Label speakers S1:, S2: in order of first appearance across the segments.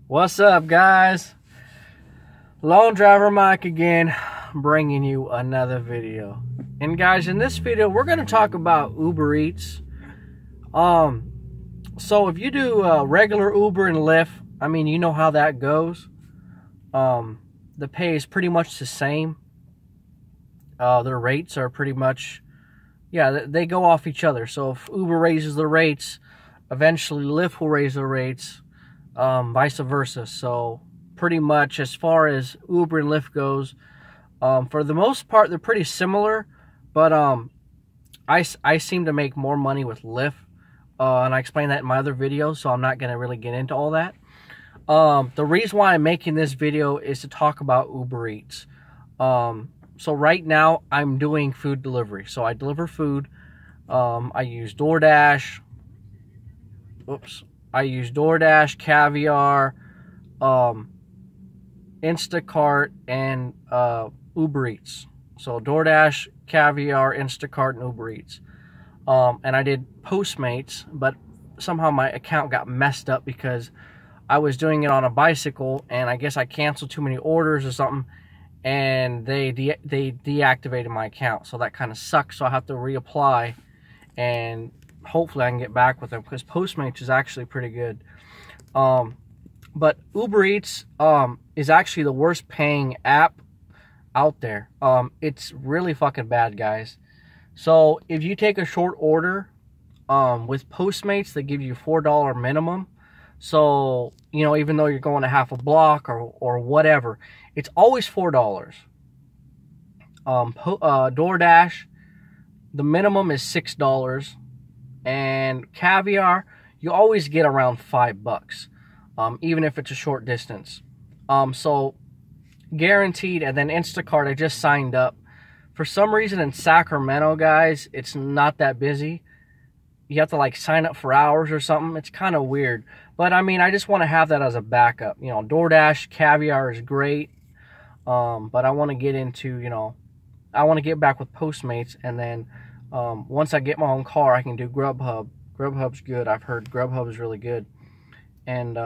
S1: What's up, guys? Lone Driver Mike again, bringing you another video. And guys, in this video we're going to talk about Uber Eats. So if you do regular Uber and Lyft, I mean, you know how that goes. The pay is pretty much the same. Their rates are pretty much, yeah, they go off each other. So if Uber raises the rates, eventually Lyft will raise the rates, vice versa. So pretty much as far as Uber and Lyft goes, for the most part they're pretty similar, but I seem to make more money with Lyft, and I explained that in my other videos, so I'm not going to really get into all that. The reason why I'm making this video is to talk about Uber Eats. So right now I'm doing food delivery. So I deliver food. I use Doordash. I use Doordash, Caviar, Instacart, and Uber Eats. So Doordash, Caviar, Instacart, and Uber Eats. And I did Postmates, but somehow my account got messed up because I was doing it on a bicycle, and I guess I canceled too many orders or something, and they deactivated my account. So that kind of sucks. So I have to reapply, and hopefully I can get back with them, because Postmates is actually pretty good. But Uber Eats is actually the worst paying app out there. It's really fucking bad, guys. So if you take a short order with Postmates, they give you $4 minimum. So, you know, even though you're going a half a block or whatever, it's always $4. Doordash, the minimum is $6. And Caviar, you always get around $5, even if it's a short distance. So guaranteed. And then Instacart, I just signed up. For some reason in Sacramento, guys, it's not that busy. You have to like sign up for hours or something. It's kind of weird. But I mean, I just want to have that as a backup. You know, Doordash, Caviar is great. But I want to get into, you know, I want to get back with Postmates. And then once I get my own car, I can do Grubhub. Grubhub's good. I've heard Grubhub is really good. And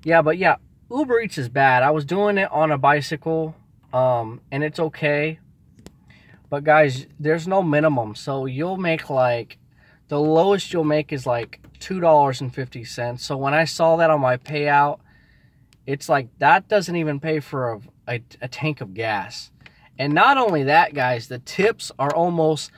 S1: yeah, but yeah, Uber Eats is bad. I was doing it on a bicycle, and it's okay. But guys, there's no minimum. So you'll make like, the lowest you'll make is like $2.50. So when I saw that on my payout, it's like, that doesn't even pay for a tank of gas. And not only that, guys, the tips are almost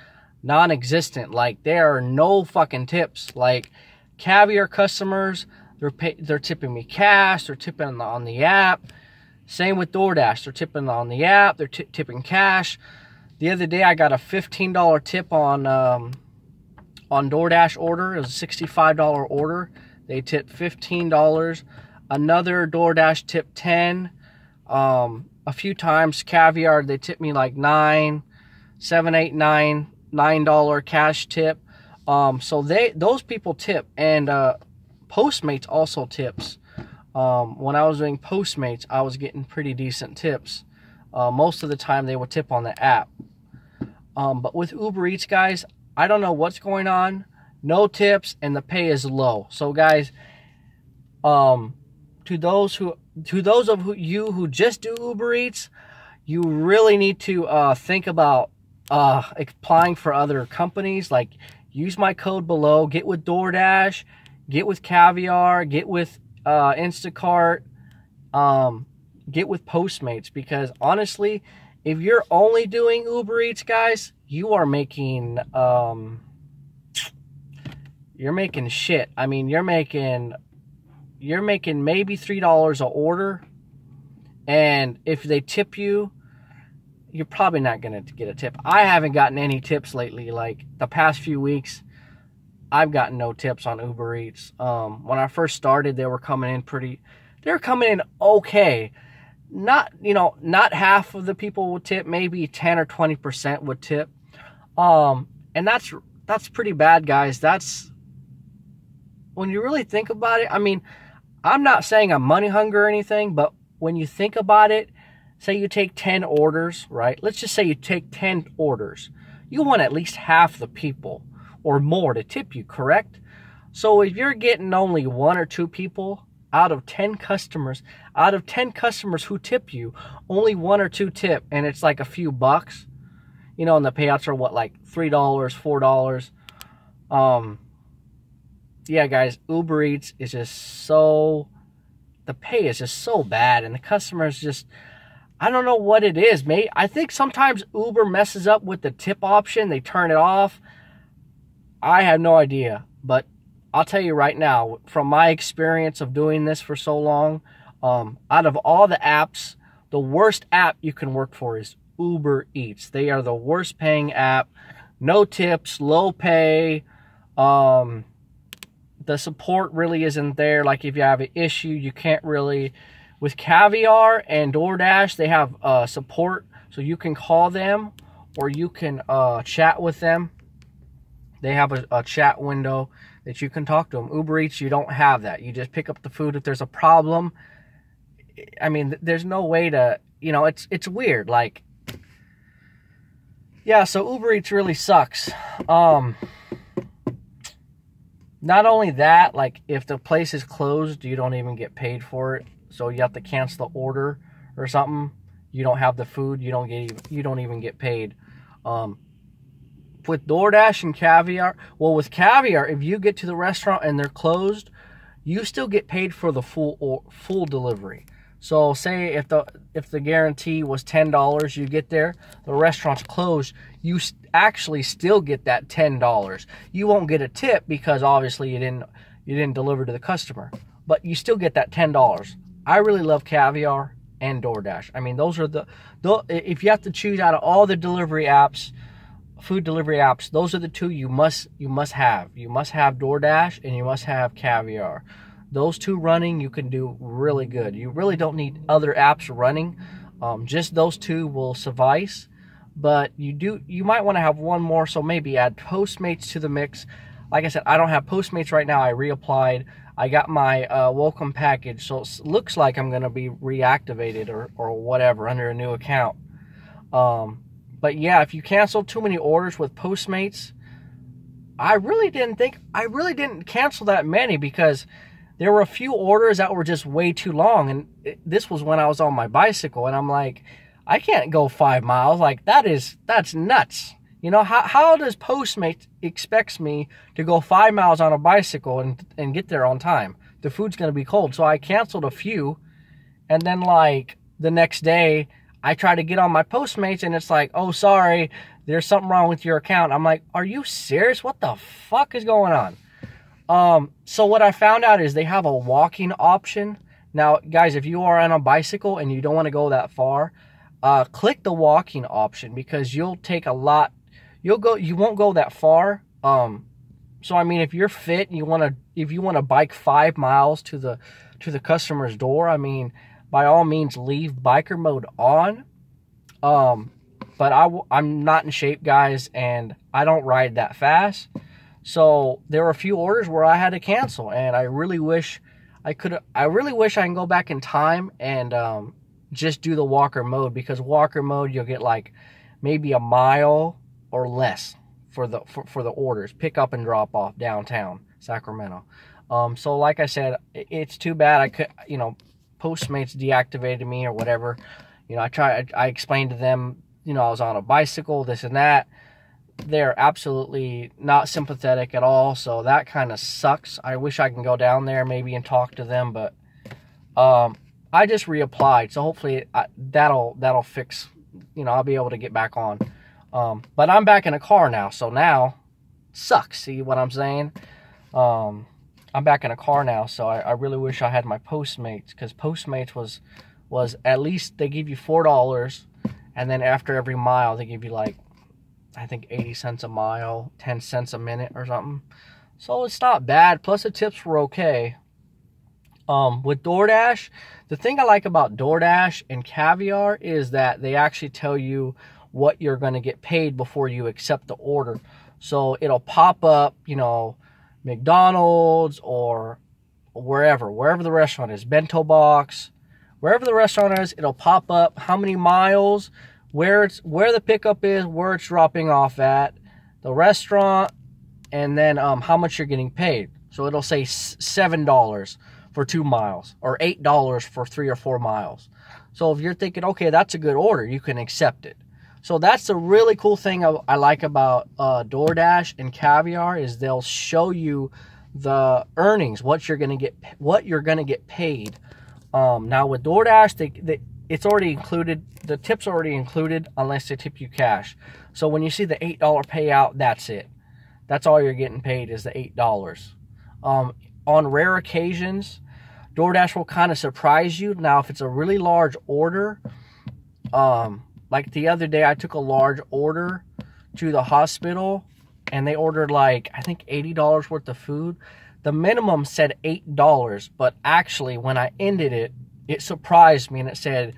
S1: non-existent. Like, there are no fucking tips. Like, Caviar customers, they're tipping me cash, they're tipping on the app. Same with Doordash, they're tipping on the app, they're tipping cash. The other day I got a $15 tip on Doordash order. It was a $65 order. They tipped $15. Another Doordash tipped $10. A few times Caviar, they tipped me like $9, $7, $8, $9 cash tip. So those people tip. And Postmates also tips. When I was doing Postmates, I was getting pretty decent tips. Most of the time they would tip on the app. But with Uber Eats, guys, I don't know what's going on. No tips, and the pay is low. So guys, to those of you who just do Uber Eats, you really need to think about applying for other companies. Like, use my code below. Get with Doordash, get with Caviar, get with Instacart, get with Postmates. Because honestly, if you're only doing Uber Eats, guys, you are making you're making shit. I mean, you're making maybe $3 a order, and if they tip you, you're probably not gonna get a tip. I haven't gotten any tips lately. Like, the past few weeks, I've gotten no tips on Uber Eats. When I first started, they were coming in okay. Not, you know, not half of the people would tip. Maybe 10 or 20% would tip. And that's pretty bad, guys. That's, when you really think about it, I mean, I'm not saying I'm money hungry or anything, but when you think about it, say you take 10 orders, right? Let's just say you take 10 orders. You want at least half the people or more to tip you, correct? So if you're getting only 1 or 2 people out of 10 customers who tip you, only 1 or 2 tip, and it's like a few bucks. You know, and the payouts are what, like $3, $4. Yeah, guys, Uber Eats is just so, the pay is just so bad, and the customers just, I don't know what it is, mate. I think sometimes Uber messes up with the tip option. They turn it off. I have no idea, but I'll tell you right now, from my experience of doing this for so long, out of all the apps, the worst app you can work for is Uber Eats. They are the worst paying app. No tips, low pay. The support really isn't there. Like if you have an issue, you can't really. With Caviar and Doordash, they have support, so you can call them or you can chat with them. They have a chat window that you can talk to them. Uber Eats, you don't have that. You just pick up the food. If there's a problem, I mean, there's no way to, you know, it's weird. Like, yeah, so Uber Eats really sucks. Not only that, like, if the place is closed, you don't even get paid for it. So you have to cancel the order or something. You don't have the food, you don't even get paid. With Doordash and Caviar, well, with Caviar, if you get to the restaurant and they're closed, you still get paid for the full delivery. So say if the guarantee was $10, you get there, the restaurant's closed, you actually still get that $10. You won't get a tip because obviously you didn't deliver to the customer, but you still get that $10. I really love Caviar and Doordash. I mean, those are if you have to choose out of all the delivery apps, food delivery apps, those are the two you must have. You must have Doordash and you must have Caviar. Those two running, you can do really good. You really don't need other apps running. Just those two will suffice. But you might want to have one more, so maybe add Postmates to the mix. Like I said, I don't have Postmates right now. I reapplied. I got my welcome package, so it looks like I'm going to be reactivated or whatever under a new account. But yeah, if you cancel too many orders with Postmates, I really didn't cancel that many because there were a few orders that were just way too long. And this was when I was on my bicycle, and I'm like, I can't go 5 miles. Like, that's nuts. You know, how does Postmates expects me to go 5 miles on a bicycle and get there on time? The food's going to be cold. So I canceled a few, and then like the next day, I try to get on my Postmates, and it's like, oh, sorry, there's something wrong with your account. I'm like, are you serious? What the fuck is going on? So what I found out is they have a walking option. Now, guys, if you are on a bicycle and you don't want to go that far, click the walking option because you'll take a lot. You won't go that far. So I mean, if you're fit, if you want to bike 5 miles to the customer's door, I mean, by all means, leave biker mode on. But I'm not in shape, guys, and I don't ride that fast. So there were a few orders where I had to cancel, and I really wish I can go back in time and just do the walker mode, because walker mode you'll get like maybe a mile or less for the orders, pick up and drop off downtown Sacramento. So like I said, it's too bad Postmates deactivated me or whatever. You know, I explained to them, you know, I was on a bicycle, this and that. They're absolutely not sympathetic at all, so that kind of sucks. I wish I can go down there maybe and talk to them, but I just reapplied, so hopefully that'll fix, you know, I'll be able to get back on. But I'm back in a car now, so now sucks. See what I'm saying? I'm back in a car now, so I really wish I had my Postmates, because Postmates was at least they give you $4, and then after every mile they give you like, I think 80 cents a mile, 10 cents a minute or something. So it's not bad. Plus the tips were okay. With Doordash, the thing I like about Doordash and Caviar is that they actually tell you what you're going to get paid before you accept the order. So it'll pop up, you know, McDonald's or wherever the restaurant is, Bento Box, wherever the restaurant is, it'll pop up how many miles, where the pickup is, where it's dropping off at, the restaurant, and then how much you're getting paid. So it'll say $7 for 2 miles or $8 for 3 or 4 miles. So if you're thinking, okay, that's a good order, you can accept it. So that's the really cool thing I like about DoorDash and Caviar is they'll show you the earnings, what you're gonna get paid. Now with DoorDash, it's already included. The tip's already included unless they tip you cash. So when you see the $8 payout, that's it. That's all you're getting paid is the $8. On rare occasions, DoorDash will kind of surprise you. Now, if it's a really large order, like the other day, I took a large order to the hospital, and they ordered like, I think $80 worth of food. The minimum said $8, but actually, when I ended it, it surprised me, and it said,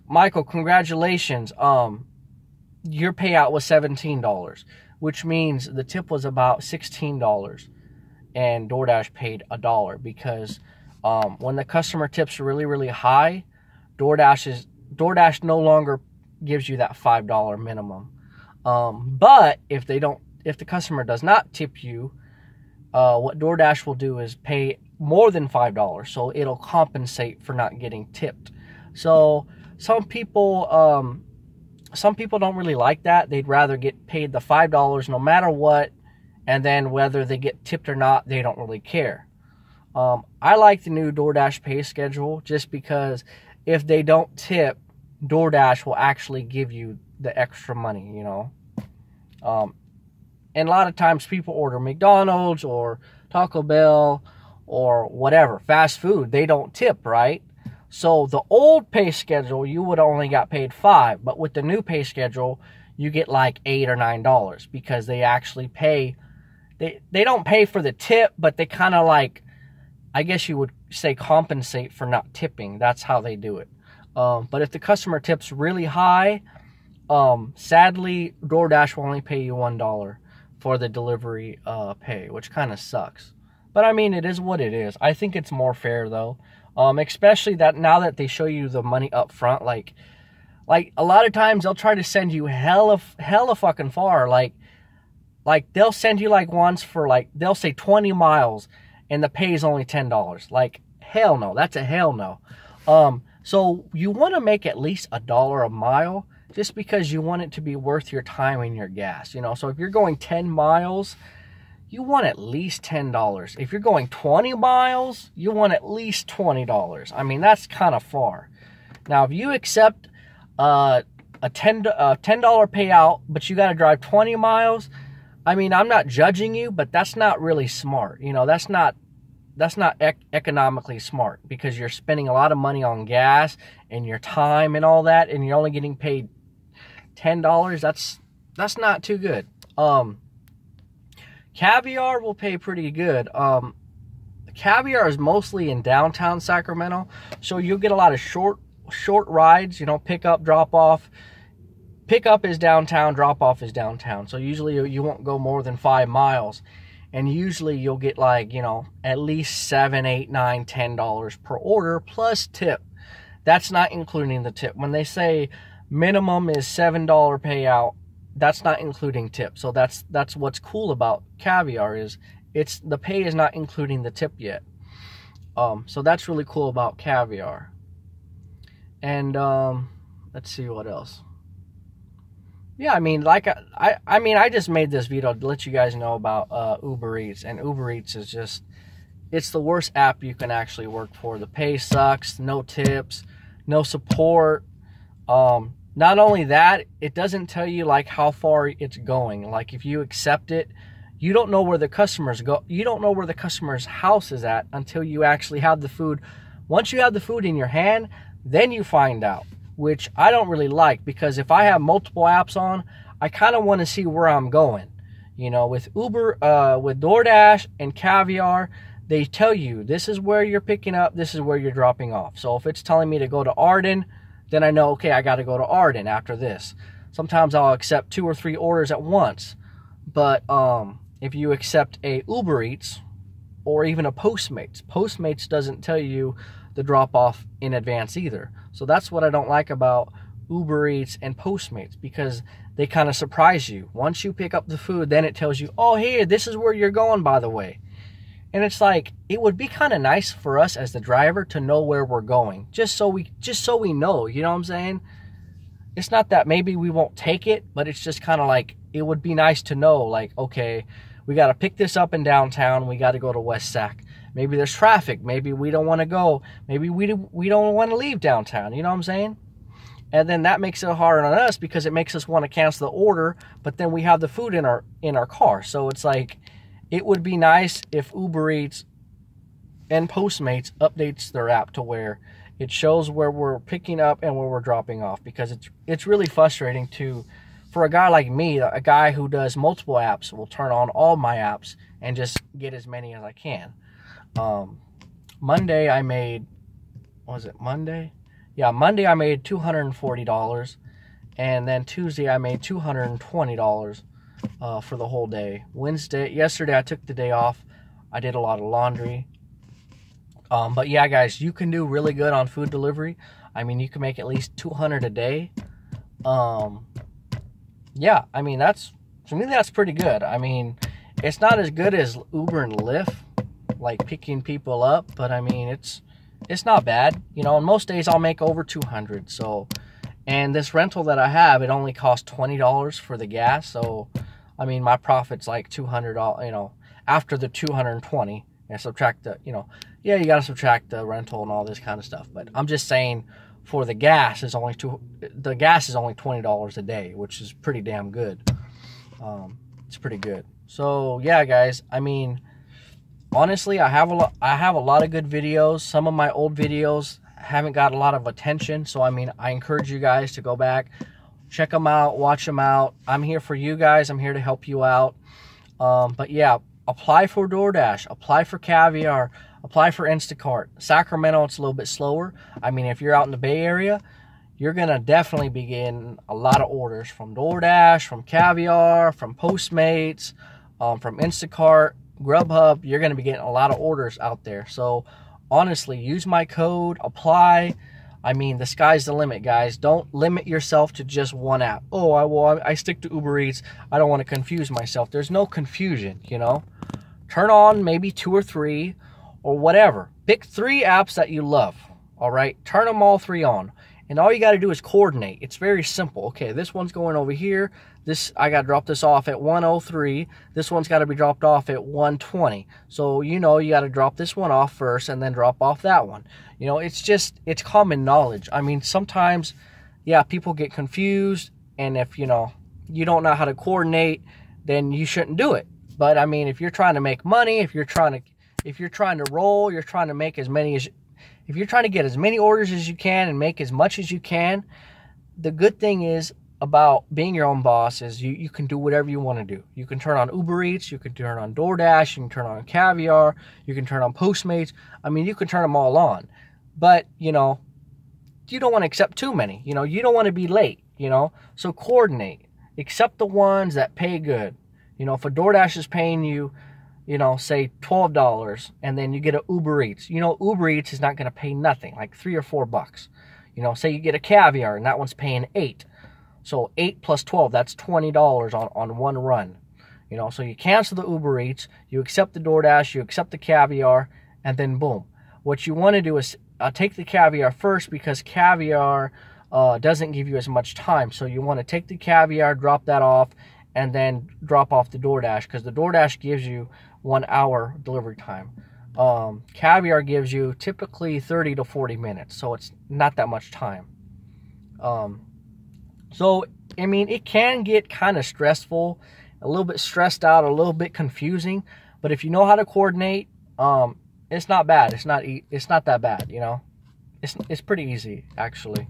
S1: Michael, congratulations, your payout was $17, which means the tip was about $16, and DoorDash paid $1 because when the customer tips really, really high, DoorDash no longer gives you that $5 minimum. But if the customer does not tip you, what DoorDash will do is pay more than $5, so it'll compensate for not getting tipped. So some people don't really like that. They'd rather get paid the $5 no matter what, and then whether they get tipped or not, they don't really care. I like the new DoorDash pay schedule just because if they don't tip, DoorDash will actually give you the extra money, you know. And a lot of times people order McDonald's or Taco Bell or whatever, fast food. They don't tip, right? So the old pay schedule, you would only got paid $5. But with the new pay schedule, you get like $8 or $9 because they actually pay. They don't pay for the tip, but they kind of like, I guess you would say, compensate for not tipping. That's how they do it. But if the customer tips really high, sadly, DoorDash will only pay you $1 for the delivery pay, which kind of sucks. But I mean, it is what it is. I think it's more fair though, especially that now that they show you the money up front. Like a lot of times they'll try to send you hella fucking far. Like they'll send you like once for like, they'll say 20 miles and the pay is only $10. Like, hell no, that's a hell no. So you want to make at least $1 a mile just because you want it to be worth your time and your gas, you know. So if you're going 10 miles, you want at least $10. If you're going 20 miles, you want at least $20. I mean, that's kind of far. Now, if you accept a $10 payout, but you got to drive 20 miles, I mean, I'm not judging you, but that's not really smart. You know, that's not economically smart because you're spending a lot of money on gas and your time and all that, and you're only getting paid $10. That's not too good. Caviar will pay pretty good. Caviar is mostly in downtown Sacramento, so you'll get a lot of short rides, you know, pick up, drop off. Pick up is downtown, drop off is downtown. So usually you won't go more than 5 miles. And usually you'll get like, you know, at least $7, $8, $9, $10 per order plus tip. That's not including the tip. When they say minimum is $7 payout, that's not including tip. So that's what's cool about Caviar is the pay is not including the tip yet. So that's really cool about Caviar. And let's see what else. Yeah, I mean, like I just made this video to let you guys know about Uber Eats, and Uber Eats is just, it's the worst app you can actually work for. The pay sucks, no tips, no support. Not only that, it doesn't tell you like how far it's going. Like if you accept it, you don't know where the customers go. You don't know where the customer's house is at until you actually have the food. Once you have the food in your hand, then you find out, which I don't really like, because if I have multiple apps on, I kind of want to see where I'm going. You know, with Uber, with DoorDash and Caviar, they tell you this is where you're picking up, this is where you're dropping off. So if it's telling me to go to Arden, then I know, okay, I got to go to Arden after this. Sometimes I'll accept 2 or 3 orders at once. But if you accept a Uber Eats or even a Postmates doesn't tell you the drop off in advance either. So that's what I don't like about Uber Eats and Postmates, because they kind of surprise you. Once you pick up the food, then it tells you, oh, hey, this is where you're going, by the way. And it's like, it would be kind of nice for us as the driver to know where we're going, just so we know, you know what I'm saying? It's not that maybe we won't take it, but it's just kind of like, it would be nice to know, like, okay, we got to pick this up in downtown, we got to go to West Sac. Maybe there's traffic, maybe we don't want to go, maybe we don't want to leave downtown, you know what I'm saying? And then that makes it hard on us because it makes us want to cancel the order, but then we have the food in our car. So it's like, it would be nice if Uber Eats and Postmates updates their app to where it shows where we're picking up and where we're dropping off, because it's really frustrating for a guy like me, a guy who does multiple apps, will turn on all my apps and just get as many as I can. Monday I made, was it Monday? Yeah, Monday I made $240, and then Tuesday I made $220 for the whole day. Yesterday I took the day off. I did a lot of laundry. But yeah, guys, you can do really good on food delivery. I mean, you can make at least $200 a day. Yeah, I mean, to me that's pretty good. I mean, it's not as good as Uber and Lyft, like picking people up, but I mean, it's not bad. You know, on most days I'll make over 200. So, and this rental that I have, it only costs $20 for the gas. So, I mean, my profit's like $200, you know, after the 220. And subtract the, you know, yeah, you got to subtract the rental and all this kind of stuff. But I'm just saying, for the gas is only $20 a day, which is pretty damn good. It's pretty good. So yeah, guys, I mean, honestly, I have a lot of good videos. Some of my old videos haven't got a lot of attention, so I mean, I encourage you guys to go back, check them out, watch them out. I'm here for you guys. I'm here to help you out. But yeah, apply for Doordash, apply for Caviar, apply for Instacart. Sacramento, it's a little bit slower. I mean, if you're out in the Bay Area, you're going to definitely be getting a lot of orders from Doordash, from Caviar, from Postmates, from Instacart, Grubhub. You're going to be getting a lot of orders out there. So, honestly, use my code, apply. I mean, the sky's the limit, guys. Don't limit yourself to just one app. Oh, I stick to Uber Eats. I don't want to confuse myself. There's no confusion, you know. Turn on maybe 2 or 3 or whatever. Pick 3 apps that you love, all right? Turn them all 3 on. And all you got to do is coordinate. It's very simple. Okay, this one's going over here. I got to drop this off at 1:03. This one's got to be dropped off at 1:20. So, you know, you got to drop this one off first and then drop off that one. You know, it's common knowledge. I mean, sometimes, yeah, people get confused. And if, you know, you don't know how to coordinate, then you shouldn't do it. But, I mean, if you're trying to make money, if you're trying to roll, you're trying to make if you're trying to get as many orders as you can and make as much as you can, the good thing is about being your own boss is you can do whatever you want to do. You can turn on Uber Eats, you can turn on Doordash, you can turn on Caviar, you can turn on Postmates. I mean, you can turn them all on. But, you know, you don't want to accept too many. You know, you don't want to be late, you know. So coordinate. Accept the ones that pay good. You know, if a Doordash is paying you, you know, say $12, and then you get an Uber Eats. You know, Uber Eats is not going to pay nothing, like $3 or $4. You know, say you get a Caviar, and that one's paying $8. So 8 plus 12, that's $20 on one run. You know, so you cancel the Uber Eats, you accept the Doordash, you accept the Caviar, and then boom. What you want to do is take the Caviar first, because Caviar doesn't give you as much time. So you want to take the Caviar, drop that off, and then drop off the Doordash, because the Doordash gives you 1 hour delivery time. Caviar gives you typically 30 to 40 minutes, so it's not that much time. So, I mean, it can get kind of stressful, a little bit stressed out, a little bit confusing, but if you know how to coordinate, it's not bad. It's not that bad, you know. It's pretty easy, actually.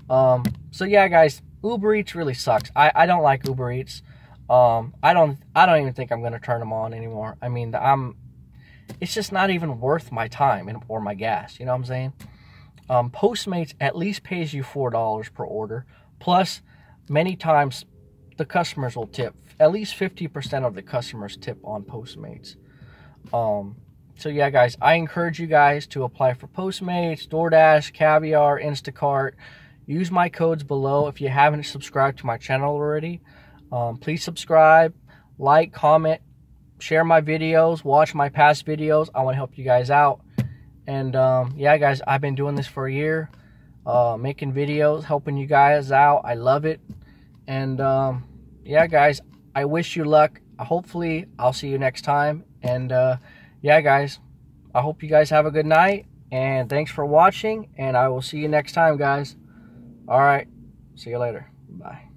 S1: So yeah, guys, Uber Eats really sucks. I don't like Uber Eats. I don't even think I'm gonna turn them on anymore. I mean, it's just not even worth my time or my gas. You know what I'm saying? Postmates at least pays you $4 per order. Plus, many times the customers will tip. At least 50% of the customers tip on Postmates. So yeah, guys, I encourage you guys to apply for Postmates, DoorDash, Caviar, Instacart. Use my codes below. If you haven't subscribed to my channel already, please subscribe, like, comment, share my videos, watch my past videos. I want to help you guys out. And yeah, guys, I've been doing this for a year, making videos, helping you guys out. I love it. And yeah, guys, I wish you luck. Hopefully, I'll see you next time. And yeah, guys, I hope you guys have a good night. And thanks for watching. And I will see you next time, guys. All right. See you later. Bye.